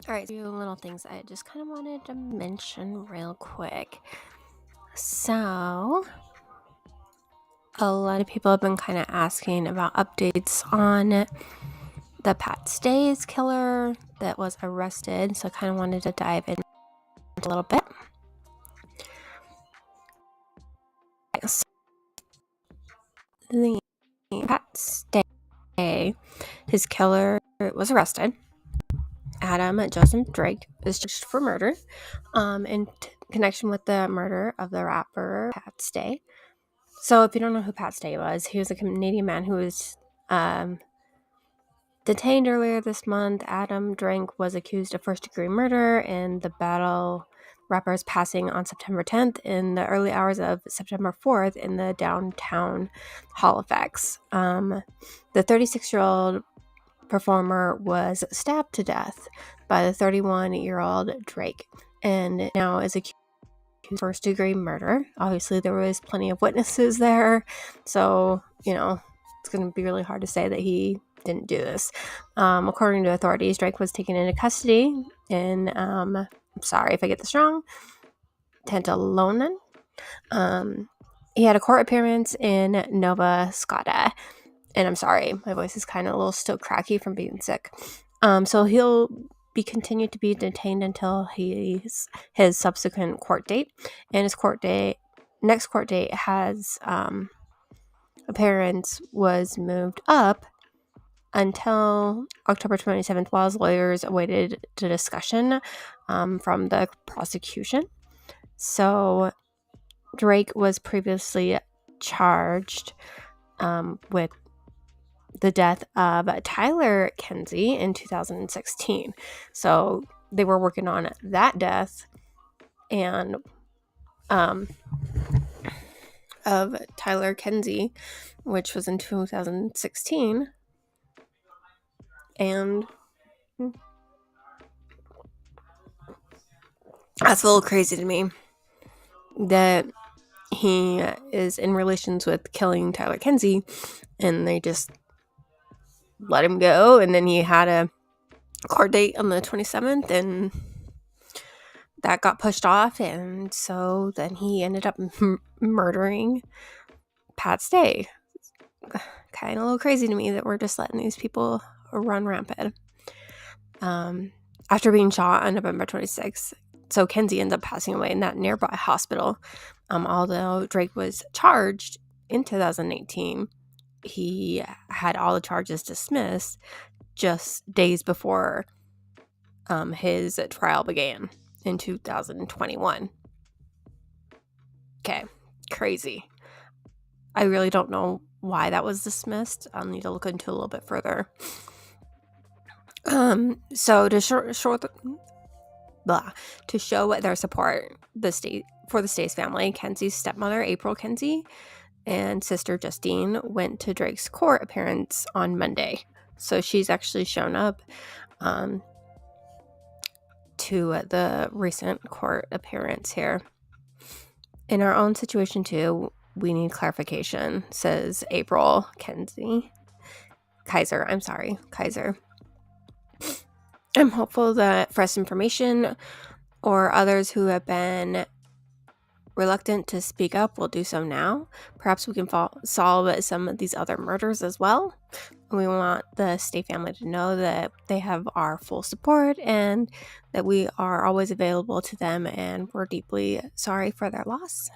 All right, a few little things I just kind of wanted to mention real quick. So, a lot of people have been kind of asking about updates on the Pat Stays killer that was arrested. So, I kind of wanted to dive in a little bit. So, the Pat Stay, his killer, was arrested. Adam Joseph Drake is charged for murder in connection with the murder of the rapper Pat Stay. So if you don't know who Pat Stay was, he was a Canadian man who was detained earlier this month. Adam Drake was accused of first-degree murder in the battle rapper's passing on September 10th in the early hours of September 4th in the downtown Halifax. The 36-year-old performer was stabbed to death by the 31-year-old Drake and now is accused of first-degree murder. Obviously, there was plenty of witnesses there, so, it's going to be really hard to say that he didn't do this. According to authorities, Drake was taken into custody in, I'm sorry if I get this wrong, Tantalonan. He had a court appearance in Nova Scotia. And I'm sorry, my voice is kind of a little still cracky from being sick. So he'll be continued to be detained until his subsequent court date. And his next court date has appearance was moved up until October 27th while his lawyers awaited the discussion from the prosecution. So Drake was previously charged with the death of Tyler Kenzie in 2016. So they were working on that death and of Tyler Kenzie, which was in 2016. And that's a little crazy to me that he is in relations with killing Tyler Kenzie and they just let him go, and then he had a court date on the 27th and that got pushed off, and so then he ended up murdering Pat Stay. Kind of a little crazy to me that we're just letting these people run rampant. After being shot on November 26th, so Kenzie ends up passing away in that nearby hospital. Although Drake was charged in 2018, he had all the charges dismissed just days before his trial began in 2021. Okay, crazy. I really don't know why that was dismissed. I'll need to look into a little bit further. So to show their support, for the Stays family, Kenzie's stepmother April Kenzie and sister Justine went to Drake's court appearance on Monday. So she's actually shown up to the recent court appearance here. In our own situation too, we need clarification, says April Kaiser. I'm hopeful that fresh information or others who have been reluctant to speak up will do so now. Perhaps we can solve some of these other murders as well. We want the Stay family to know that they have our full support and that we are always available to them, and we're deeply sorry for their loss.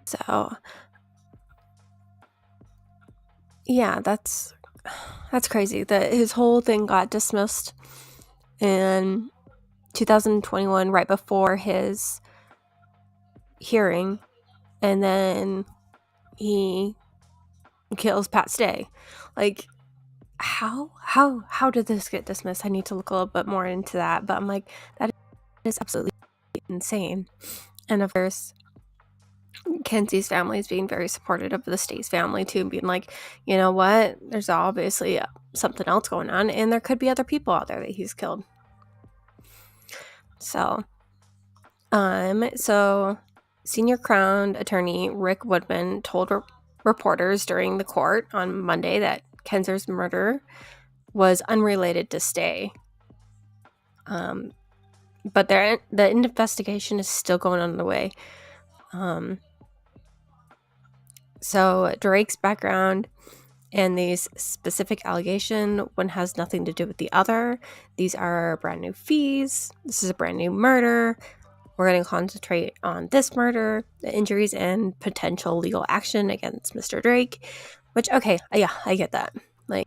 So, yeah, that's crazy that his whole thing got dismissed in 2021 right before his hearing, and then he kills Pat Stay. Like, how did this get dismissed? I need to look a little bit more into that, but I'm like, that is absolutely insane. And of course, Kenzie's family is being very supportive of the Stays family too, and being like, you know what, there's obviously something else going on, and there could be other people out there that he's killed. So senior Crown attorney Rick Woodman told reporters during the court on Monday that Kenzie's murder was unrelated to Stay. But the investigation is still going on the way. So Drake's background and these specific allegation, one has nothing to do with the other. These are brand new fees. This is a brand new murder. We're going to concentrate on this murder, the injuries, and potential legal action against Mr. Drake. Which, okay, yeah, I get that. Like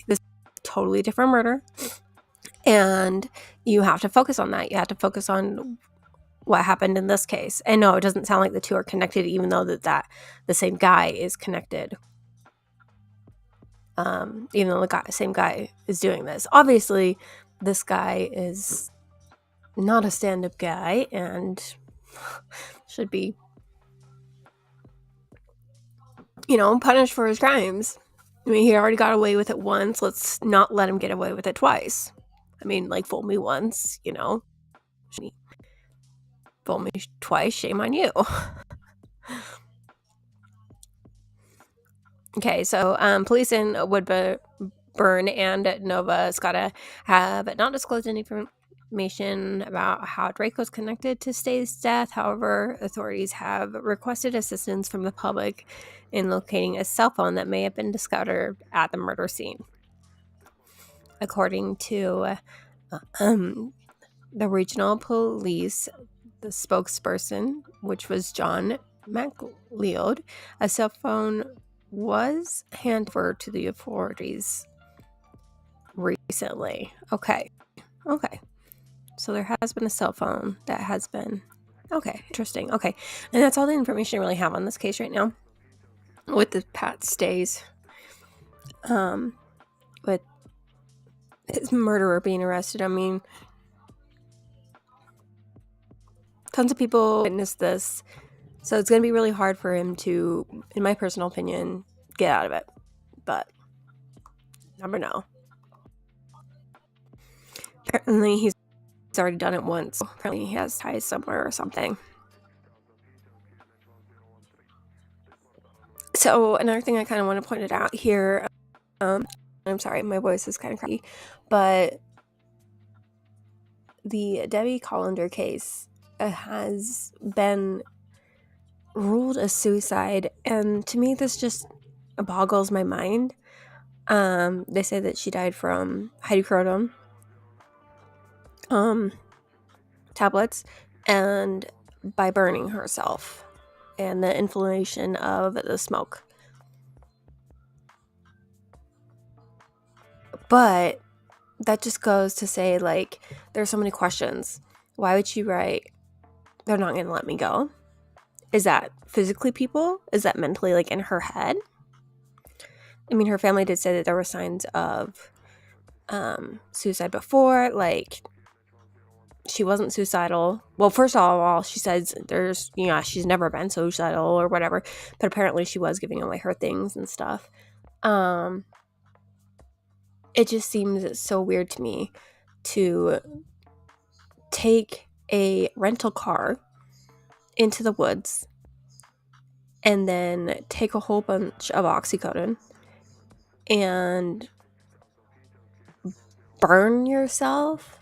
this is a totally different murder. And you have to focus on that. You have to focus on what happened in this case. And no, it doesn't sound like the two are connected, even though that the same guy is connected. Even though the same guy is doing this. Obviously, this guy is not a stand-up guy and should be, punished for his crimes. I mean, he already got away with it once. Let's not let him get away with it twice. I mean, like, fool me once, Fool me twice, shame on you. Okay, so police in Woodburn and Nova Scotia have not disclosed any information about how Drake was connected to Stay's death. However, authorities have requested assistance from the public in locating a cell phone that may have been discovered at the murder scene. According to the regional police, the spokesperson, which was John McLeod, a cell phone was handed over to the authorities recently. Okay. So there has been a cell phone that has been... Okay, interesting. Okay, and that's all the information I really have on this case right now. With the Pat Stays. With his murderer being arrested. I mean, tons of people witnessed this. So it's going to be really hard for him to, in my personal opinion, get out of it. But never know. Apparently he's already done it once. Apparently he has ties somewhere or something. So another thing I kind of want to point it out here, I'm sorry, my voice is kind of cracky, but the Debbie Collender case has been ruled a suicide, and to me this just boggles my mind. They say that she died from hydrocodone tablets and by burning herself and the inflammation of the smoke. But that just goes to say, like, there's so many questions. Why would she write, "They're not going to let me go"? Is that physically people? Is that mentally, like, in her head? I mean, her family did say that there were signs of suicide before. Like, she wasn't suicidal. Well, first of all, she says she's never been suicidal or whatever. But apparently she was giving away her things and stuff. It just seems so weird to me to take a rental car into the woods and then take a whole bunch of oxycodone and burn yourself,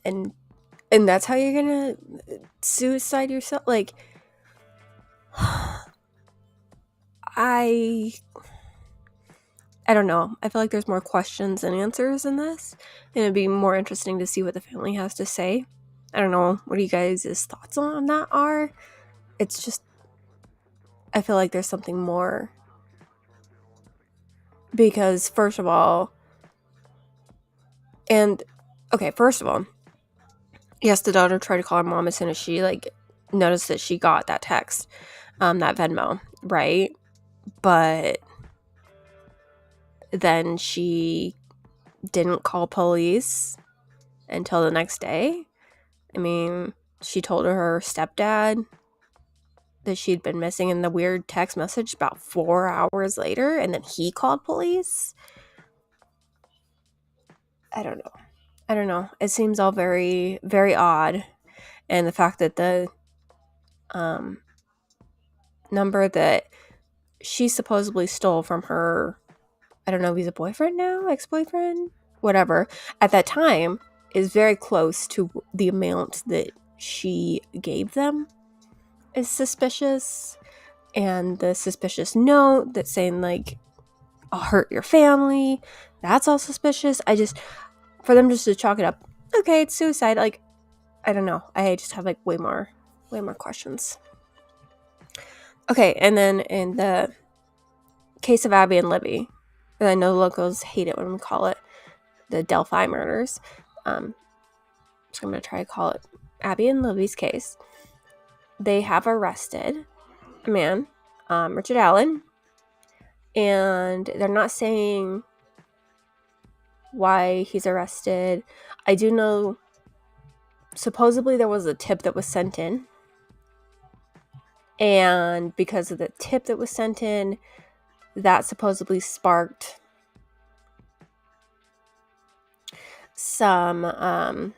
and that's how you're gonna suicide yourself. Like, I don't know. I feel like there's more questions than answers in this, and it'd be more interesting to see what the family has to say. I don't know what you guys' thoughts on that are. It's just, I feel like there's something more. Because first of all, yes, the daughter tried to call her mom as soon as she noticed that she got that text, that Venmo, right? But then she didn't call police until the next day. I mean, she told her stepdad that she'd been missing in the weird text message about 4 hours later, and then he called police. I don't know. It seems all very, very odd. And the fact that the number that she supposedly stole from her I don't know if he's a boyfriend now, ex-boyfriend, whatever, at that time is very close to the amount that she gave them is suspicious. And the suspicious note that's saying, like, I'll hurt your family, that's all suspicious. For them just to chalk it up, okay, it's suicide, like, I don't know. I just have, like, way more questions. Okay, and then in the case of Abby and Libby, and I know locals hate it when we call it the Delphi murders, so I'm going to try to call it Abby and Libby's case. They have arrested a man, Richard Allen, and they're not saying why he's arrested. I do know supposedly there was a tip that was sent in, and because of the tip that was sent in, that supposedly sparked someone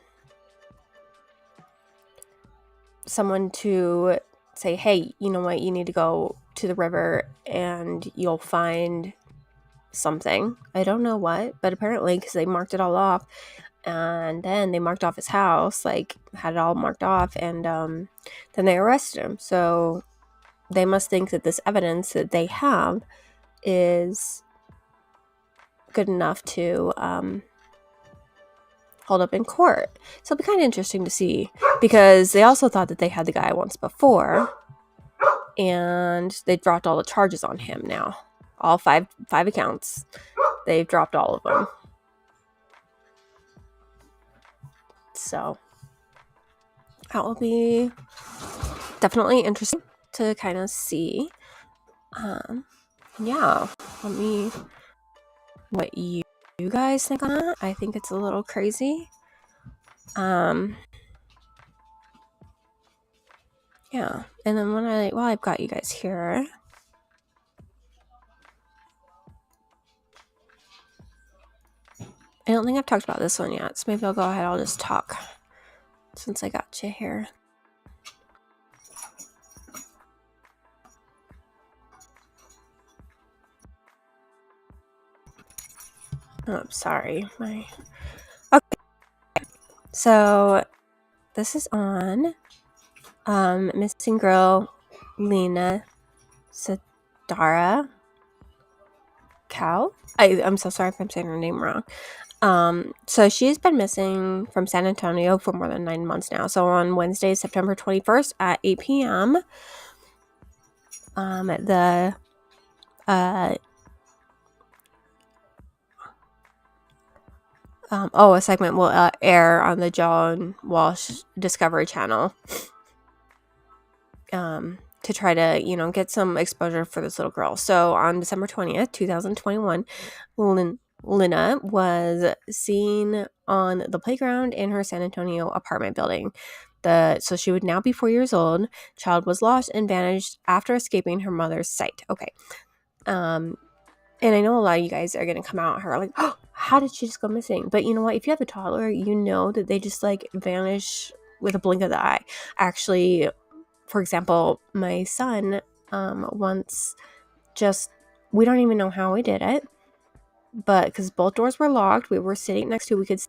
to say, hey, you know what, you need to go to the river and you'll find something. I don't know what, but apparently, because they marked it all off, and then they marked off his house, like, had it all marked off, and then they arrested him. So they must think that this evidence that they have is good enough to hold up in court. So it'll be kind of interesting to see, because they also thought that they had the guy once before, and they dropped all the charges on him now. All five accounts. They've dropped all of them. So that will be definitely interesting to kind of see. Yeah, let me what you guys think on that. I think it's a little crazy. Yeah, and then while I've got you guys here, I don't think I've talked about this one yet, so maybe I'll go ahead. I'll just talk since I got you here. Oh, I'm sorry. Okay. So this is on missing girl Lena Sadara Cow. I'm so sorry if I'm saying her name wrong. So she's been missing from San Antonio for more than 9 months now. So on Wednesday, September 21st at 8 p.m., the a segment will air on the John Walsh Discovery Channel to try to, get some exposure for this little girl. So on December 20th, 2021, Lena was seen on the playground in her San Antonio apartment building. So she would now be 4 years old. Child was lost and vanished after escaping her mother's sight. Okay. And I know a lot of you guys are going to come out and are like, oh, how did she just go missing? But you know what? If you have a toddler, you know that they just, like, vanish with a blink of the eye. Actually, for example, my son once we don't even know how we did it, but because both doors were locked, we were sitting next to, we could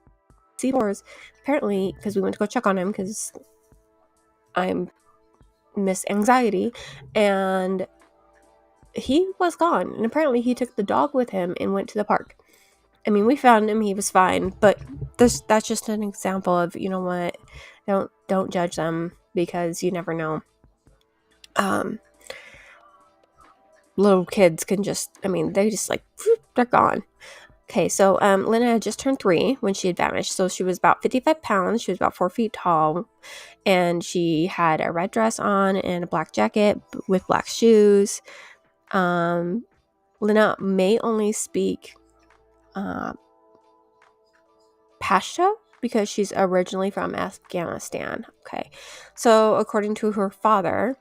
see doors. Apparently, because we went to go check on him because I'm Miss Anxiety, and he was gone. And apparently he took the dog with him and went to the park. I mean, we found him, he was fine, but that's just an example of, you know what, don't judge them, because you never know. Little kids can they just, like, they're gone. Okay, so Lena had just turned 3 when she had vanished. So she was about 55 pounds. She was about 4 feet tall. And she had a red dress on and a black jacket with black shoes. Lena may only speak Pashto because she's originally from Afghanistan. Okay, so according to her father,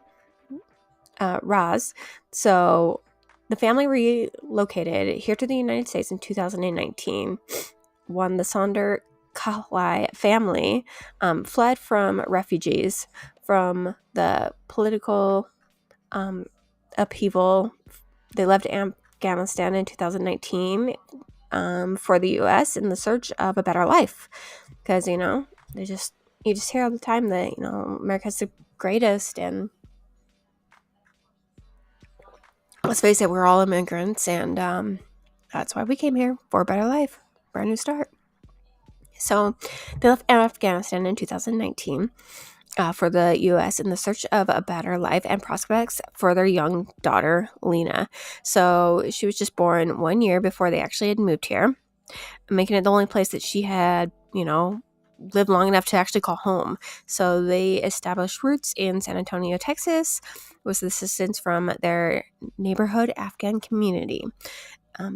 Raz, so the family relocated here to the United States in 2019 when the Sonder Collier family fled from refugees from the political upheaval. They left Afghanistan in 2019 for the U.S. in the search of a better life. Because, you just hear all the time that, America's the greatest, and let's face it, we're all immigrants, and that's why we came here, for a better life, brand new start. So they left Afghanistan in 2019 for the U.S. in the search of a better life and prospects for their young daughter, Lena. So she was just born 1 year before they actually had moved here, making it the only place that she had, lived long enough to actually call home. So they established roots in San Antonio, Texas, with assistance from their neighborhood Afghan community.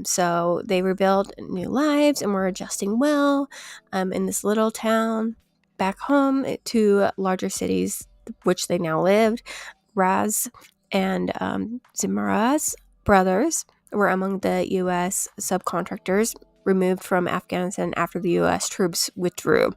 So they rebuilt new lives and were adjusting well in this little town back home to larger cities, which they now lived. Raz and Zimraz brothers were among the U.S. subcontractors removed from Afghanistan after the U.S. troops withdrew.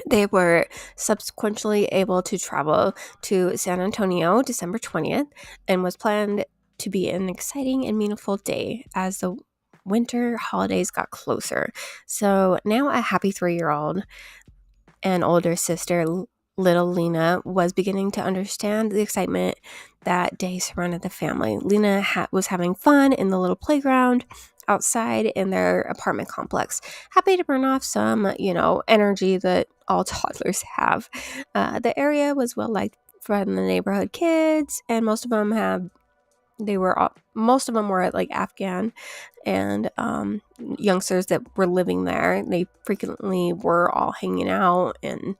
They were subsequently able to travel to San Antonio December 20th and was planned to be an exciting and meaningful day as the winter holidays got closer. So now a happy 3-year-old and older sister, little Lena, was beginning to understand the excitement that day surrounded the family. Lena was having fun in the little playground outside in their apartment complex, happy to burn off some, energy that all toddlers have. The area was well liked from the neighborhood kids, and most of them were like Afghan and youngsters that were living there. They frequently were all hanging out, and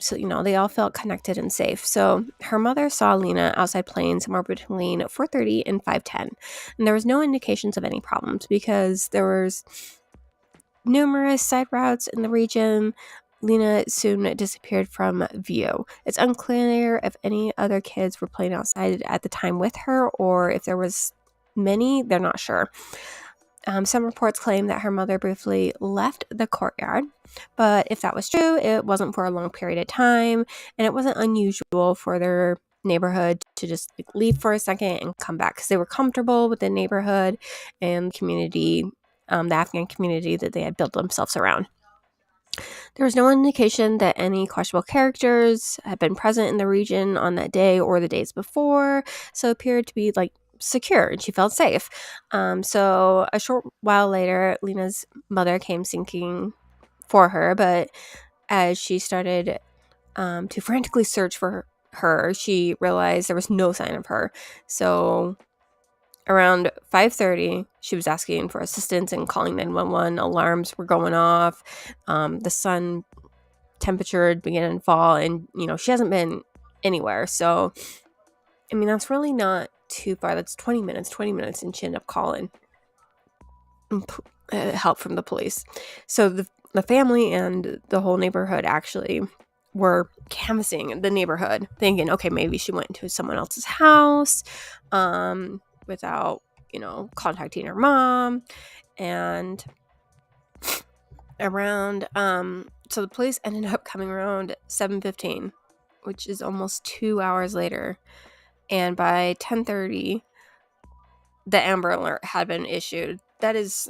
so they all felt connected and safe. So her mother saw Lena outside playing somewhere between 4:30 and 5:10, and there was no indications of any problems because there was numerous side routes in the region. Lena soon disappeared from view. It's unclear if any other kids were playing outside at the time with her, or if there was many. They're not sure. Some reports claim that her mother briefly left the courtyard, but if that was true, it wasn't for a long period of time, and it wasn't unusual for their neighborhood to just leave for a second and come back because they were comfortable with the neighborhood and community, the Afghan community that they had built themselves around. There was no indication that any questionable characters had been present in the region on that day or the days before, so it appeared to be secure, and she felt safe. So a short while later, Lena's mother came seeking for her, but as she started to frantically search for her, she realized there was no sign of her. So around 5:30, she was asking for assistance and calling 911. Alarms were going off. The sun temperature began to fall, and she hasn't been anywhere. So that's really not too far. That's 20 minutes, and she ended up calling help from the police. So the family and the whole neighborhood actually were canvassing the neighborhood, thinking, okay, maybe she went into someone else's house without, contacting her mom. And around, so the police ended up coming around 7:15, which is almost 2 hours later. And by 10:30, the Amber Alert had been issued. That is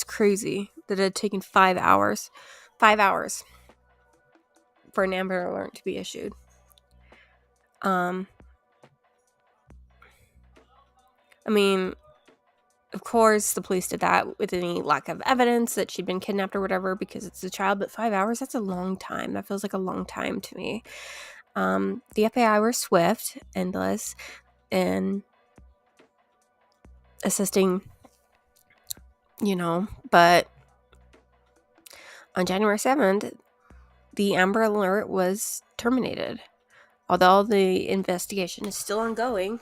crazy that it had taken 5 hours. 5 hours for an Amber Alert to be issued. Of course, the police did that with any lack of evidence that she'd been kidnapped or whatever, because it's a child, but 5 hours, that's a long time. That feels like a long time to me. The FBI were swift, endless, in assisting, but on January 7th, the Amber Alert was terminated. Although the investigation is still ongoing,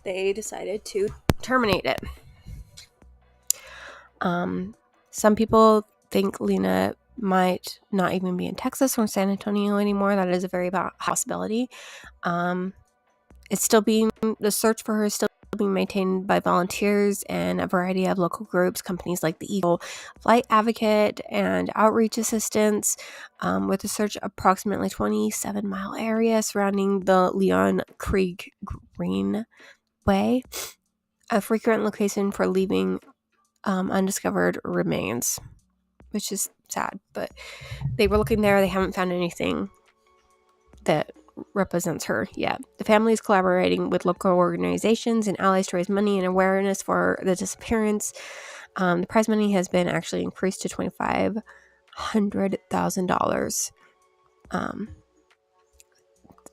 they decided to terminate it. Some people think Lena might not even be in Texas or San Antonio anymore. That is a very possibility. The search for her is still being maintained by volunteers and a variety of local groups, companies like the Eagle Flight Advocate and Outreach Assistance, with the search approximately 27-mile area surrounding the Leon Creek Green way, a frequent location for leaving undiscovered remains, which is sad. But they were looking there. They haven't found anything that represents her yet. The family is collaborating with local organizations and allies to raise money and awareness for the disappearance. The prize money has been actually increased to $2,500,000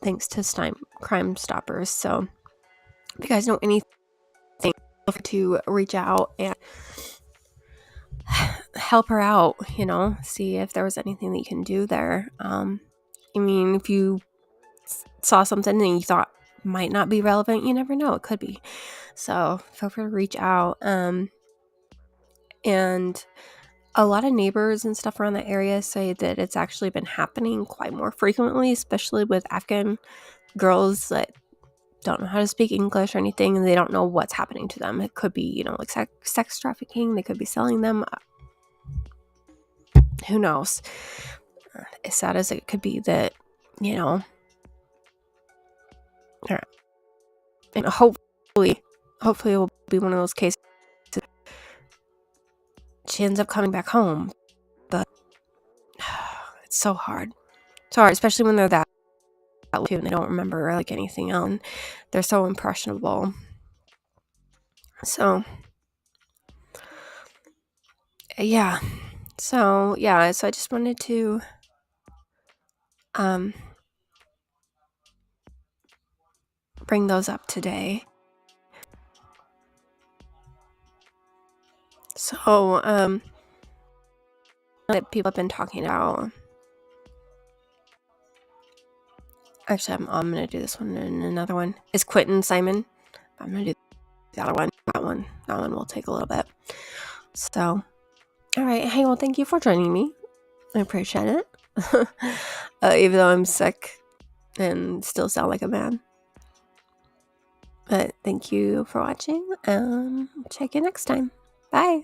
thanks to Crime Stoppers. So if you guys know anything, feel free to reach out and help her out, see if there was anything that you can do there. I mean, if you saw something and you thought might not be relevant, you never know, it could be. So feel free to reach out. And a lot of neighbors and stuff around the area say that it's actually been happening quite more frequently, especially with Afghan girls that don't know how to speak English or anything, and they don't know what's happening to them. It could be, like sex trafficking. They could be selling them. Who knows? As sad as it could be that, and hopefully it will be one of those cases she ends up coming back home. But it's so hard. It's hard, especially when they're that and they don't remember anything else. And they're so impressionable. So yeah. So I just wanted to bring those up today. So that people have been talking about. Actually, I'm gonna do this one and another one is Quentin Simon. I'm gonna do the other one. That one will take a little bit. So, all right. Hey, well, thank you for joining me. I appreciate it. Even though I'm sick and still sound like a man. But thank you for watching. Check you next time. Bye.